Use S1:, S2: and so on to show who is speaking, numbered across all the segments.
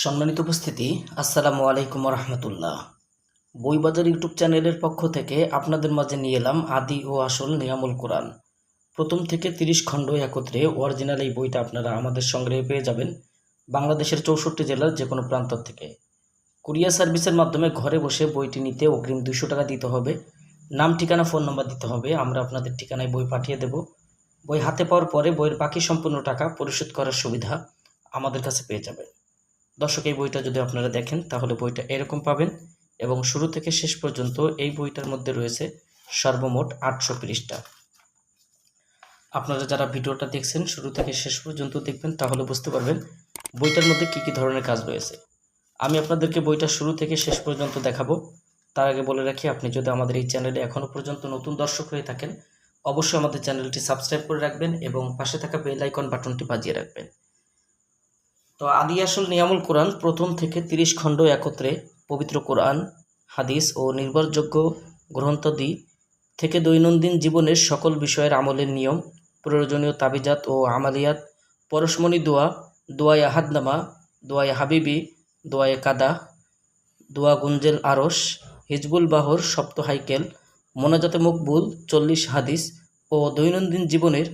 S1: সম্মানিত উপস্থিতি, আসসালামু আলাইকুম রহমতুল্লাহ। বইবাজার ইউটিউব চ্যানেলের পক্ষ থেকে আপনাদের মাঝে নিয়ে এলাম আদি ও আসল নিয়ামুল কোরআন। প্রথম থেকে 30 খণ্ড একত্রে অরিজিনাল এই বইটা আপনারা আমাদের সংগ্রহে পেয়ে যাবেন বাংলাদেশের 64 জেলার যে কোনো প্রান্ত থেকে। কুরিয়ার সার্ভিসের মাধ্যমে ঘরে বসে বইটি নিতে অগ্রিম 200 টাকা দিতে হবে। নাম, ঠিকানা, ফোন নম্বর দিতে হবে। আমরা আপনাদের ঠিকানায় বই পাঠিয়ে দেব। বই হাতে পাওয়ার পরে বইয়ের বাকি সম্পূর্ণ টাকা পরিশোধ করার সুবিধা আমাদের কাছে পেয়ে যাবেন। দর্শক, এই বইটা যদি আপনারা দেখেন তাহলে বইটা এরকম পাবেন এবং শুরু থেকে শেষ পর্যন্ত এই বইটার মধ্যে রয়েছে সর্বমোট 800 পৃষ্ঠা। আপনারা যারা ভিডিওটা দেখছেন শুরু থেকে শেষ পর্যন্ত দেখবেন তাহলে বুঝতে পারবেন বইটার মধ্যে কী কী ধরনের কাজ রয়েছে। আমি আপনাদেরকে বইটা শুরু থেকে শেষ পর্যন্ত দেখাবো। তার আগে বলে রাখি, আপনি যদি আমাদের এই চ্যানেলে এখনও পর্যন্ত নতুন দর্শক হয়ে থাকেন অবশ্যই আমাদের চ্যানেলটি সাবস্ক্রাইব করে রাখবেন এবং পাশে থাকা বেল আইকন বাটনটি বাজিয়ে রাখবেন। তো আদি আসল নিয়ামুল কোরআন প্রথম থেকে 30 খণ্ড একত্রে পবিত্র কোরআন, হাদিস ও নির্ভরযোগ্য গ্রন্থাদি থেকে দৈনন্দিন জীবনের সকল বিষয়ের আমলের নিয়ম, প্রয়োজনীয় তাবিজাত ও আমালিয়াত, পরশমণি দোয়া, দোয়ায়ে আহাদনামা, দোয়ায়ে হাবিবি, দোয়ায়ে কাদা, দোয়া গুঞ্জেল আরশ, হিজবুল বাহর, সপ্ত হাইকেল, মোনাজাতে মকবুল, 40 হাদিস ও দৈনন্দিন জীবনের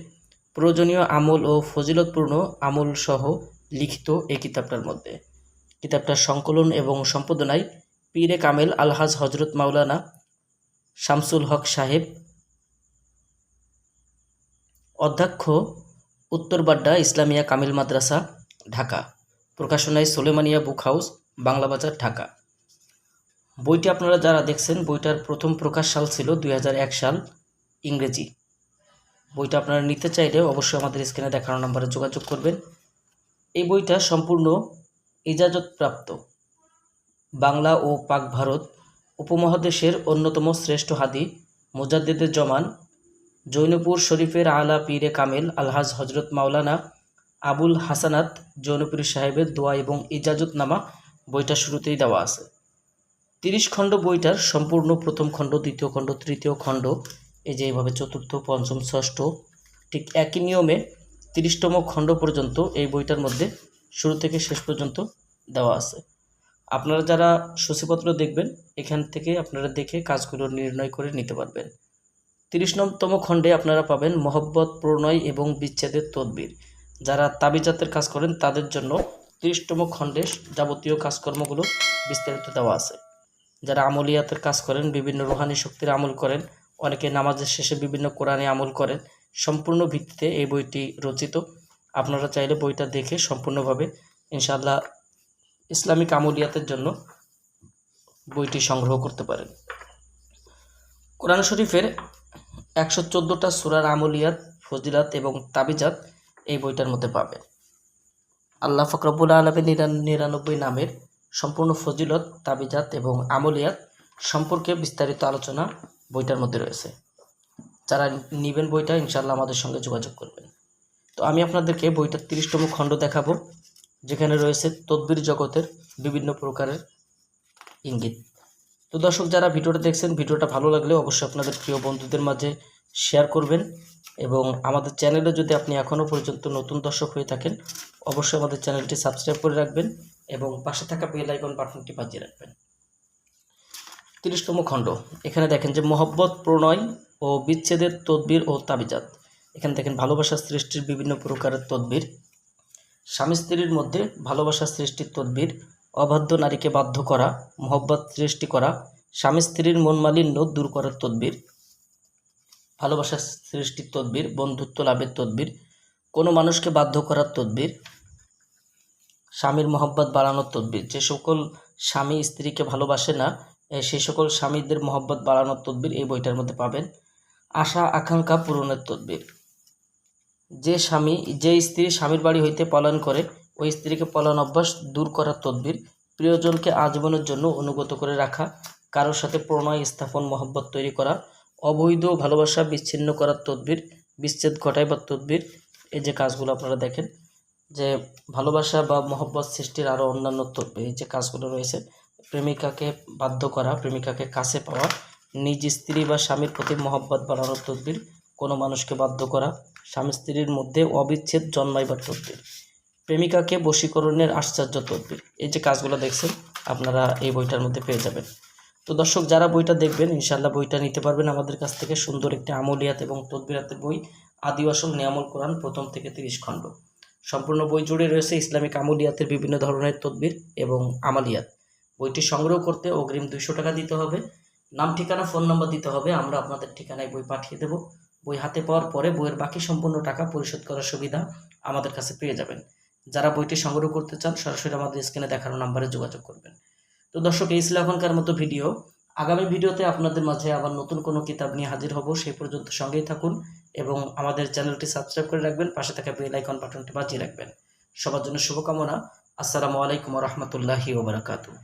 S1: প্রয়োজনীয় আমল ও ফজিলতপূর্ণ আমল সহ লিখিত এই কিতাবটার মধ্যে। কিতাবটার সংকলন এবং সম্পাদনায় পীরে কামেল আলহাজ হজরত মাওলানা শামসুল হক সাহেব, অধ্যক্ষ, উত্তরবাড্ডা ইসলামিয়া কামিল মাদ্রাসা, ঢাকা। প্রকাশনায় সুলেমানিয়া বুক হাউস, বাংলা বাজার, ঢাকা। বইটি আপনারা যারা দেখছেন বইটার প্রথম প্রকাশ সাল ছিল 2001 সাল ইংরেজি। বইটা আপনারা নিতে চাইলে অবশ্যই আমাদের স্ক্রিনে দেখানো নম্বরে যোগাযোগ করবেন। এই বইটা সম্পূর্ণ ইজাজতপ্রাপ্ত বাংলা ও পাক ভারত উপমহাদেশের অন্যতম শ্রেষ্ঠ হাদি মুজাদ্দিদে জমান জৈনপুর শরীফের আলা পীরে কামেল আলহাজ হজরত মাওলানা আবুল হাসানাত জৌনপুরী সাহেবের দোয়া এবং ইজাজতনামা বইটা শুরুতেই দেওয়া আছে। 30 খণ্ড বইটার সম্পূর্ণ প্রথম খণ্ড, দ্বিতীয় খণ্ড, তৃতীয় খণ্ড, এই যে এইভাবে চতুর্থ, পঞ্চম, ষষ্ঠ ঠিক একই নিয়মে 30তম খণ্ড পর্যন্ত এই বইটার মধ্যে শুরু থেকে শেষ পর্যন্ত দেওয়া আছে। আপনারা যারা সূচিপত্র দেখবেন এখান থেকে আপনারা দেখে কাজগুলো নির্ণয় করে নিতে পারবেন। 30তম খণ্ডে আপনারা পাবেন মহব্বত, প্রণয় এবং বিচ্ছেদের তদবির। যারা তাবিজাতের কাজ করেন তাদের জন্য 30তম খণ্ডে যাবতীয় কাজকর্মগুলো বিস্তারিত দেওয়া আছে। যারা আমলিয়াতের কাজ করেন, বিভিন্ন রুহানি শক্তির আমল করেন, অনেকে নামাজের শেষে বিভিন্ন কোরআনে আমল করেন, সম্পূর্ণ ভিত্তিতে এই বইটি রচিত। আপনারা চাইলে বইটা দেখে সম্পূর্ণভাবে ইনশাআল্লাহ ইসলামিক আমলিয়াতের জন্য বইটি সংগ্রহ করতে পারেন। কোরআন শরীফের 114টা সূরার আমলিয়াত, ফজিলাত এবং তাবিজাত এই বইটার মধ্যে পাবেন। আল্লাহ পাক রব্বুল আলামিনের 99 নামের সম্পূর্ণ ফজিলত, তাবিজাত এবং আমলিয়াত সম্পর্কে বিস্তারিত আলোচনা বইটার মধ্যে রয়েছে। যারা নেবেন বইটা ইনশাআল্লাহ আমাদের সঙ্গে যোগাযোগ করবেন। তো আমি আপনাদেরকে বইটার 30তম খণ্ড দেখাবো, যেখানে রয়েছে তদবির জগতের বিভিন্ন প্রকারের ইঙ্গিত। তো দর্শক, যারা ভিডিওটা দেখছেন ভিডিওটা ভালো লাগলে অবশ্যই আপনাদের প্রিয় বন্ধুদের মাঝে শেয়ার করবেন এবং আমাদের চ্যানেলে যদি আপনি এখনও পর্যন্ত নতুন দর্শক হয়ে থাকেন অবশ্যই আমাদের চ্যানেলটি সাবস্ক্রাইব করে রাখবেন এবং পাশে থাকা বেল আইকন বাটনটি বাজিয়ে রাখবেন। 30তম খণ্ড, এখানে দেখেন যে মহব্বত, প্রণয় ও বিচ্ছেদের তদবির ও তাবিজাত। এখানে দেখেন ভালোবাসার সৃষ্টির বিভিন্ন প্রকারের তদবির, স্বামী স্ত্রীর মধ্যে ভালোবাসার সৃষ্টির তদবির, অবাধ্য নারীকে বাধ্য করা, মহব্বত সৃষ্টি করা, স্বামী স্ত্রীর মন মালিন্য দূর করার তদবির, ভালোবাসার সৃষ্টির তদবির, বন্ধুত্ব লাভের তদবির, কোনো মানুষকে বাধ্য করার তদবির, স্বামীর মহব্বত বাড়ানোর তদবির। যে সকল স্বামী স্ত্রীকে ভালোবাসে না সেই সকল স্বামীদের মহব্বত বাড়ানোর তদবির এই বইটার মধ্যে পাবেন। আশা আকাঙ্ক্ষা পূরণের তদবির। যে স্ত্রী স্বামীর বাড়ি হইতে পলায়ন করে ওই স্ত্রীকে পলায়ন অভ্যাস দূর করার তদবির। প্রিয়জনকে আজীবনের জন্য অনুগত করে রাখা, কারোর সাথে প্রণয় স্থাপন, মহব্বত তৈরি করা, অবৈধ ভালোবাসা বিচ্ছিন্ন করার তদবির, বিচ্ছেদ ঘটাইবার তদবির। এই যে কাজগুলো আপনারা দেখেন যে ভালোবাসা বা মহব্বত সৃষ্টির আরও অন্যান্য তদবির, এই যে কাজগুলো রয়েছে, প্রেমিকাকে বাধ্য করা, প্রেমিকাকে কাছে পাওয়া, নিজ স্ত্রী বা স্বামীর প্রতি মহব্বত বাড়ানোর তদবির, কোনো মানুষকে বাধ্য করা, স্বামী স্ত্রীর মধ্যে অবিচ্ছেদ জন্মাইবার তদবির। প্রেমিকাকে বশীকরণের আশ্চর্য তদবির, এই যে কাজগুলো দেখছেন আপনারা এই বইটার মধ্যে পেয়ে যাবেন। তো দর্শক, যারা বইটা দেখবেন ইনশাআল্লাহ বইটা নিতে পারবেন আমাদের কাছ থেকে। সুন্দর একটি আমলিয়াত এবং তদবিরাতের বই, আদি আসল নিয়ামুল কোরআন, প্রথম থেকে 30 খণ্ড। সম্পূর্ণ বই জুড়ে রয়েছে ইসলামিক আমলিয়াতের বিভিন্ন ধরনের তদবির এবং আমালিয়াত। বইটি সংগ্রহ করতে অগ্রিম 200 টাকা দিতে হবে। নাম, ঠিকানা, ফোন নাম্বার দিতে হবে। আমরা আপনাদের ঠিকানায় বই পাঠিয়ে দেব। বই হাতে পাওয়ার পরে বইয়ের বাকি সম্পূর্ণ টাকা পরিশোধ করার সুবিধা আমাদের কাছে পেয়ে যাবেন। যারা বইটি সংগ্রহ করতে চান সরাসরি আমাদের স্ক্রিনে দেখানো নাম্বারে যোগাযোগ করবেন। তো দর্শক, এই ছিল এখনকার মতো ভিডিও। আগামী ভিডিওতে আপনাদের মাঝে আবার নতুন কোনো কিতাব নিয়ে হাজির হব। সেই পর্যন্ত সঙ্গেই থাকুন এবং আমাদের চ্যানেলটি সাবস্ক্রাইব করে রাখবেন। পাশে থাকা বেল আইকন বাটনটি বাজিয়ে রাখবেন। সবার জন্য শুভকামনা। আসসালামু আলাইকুম ওয়া রাহমাতুল্লাহি ওয়া বারাকাতুহু।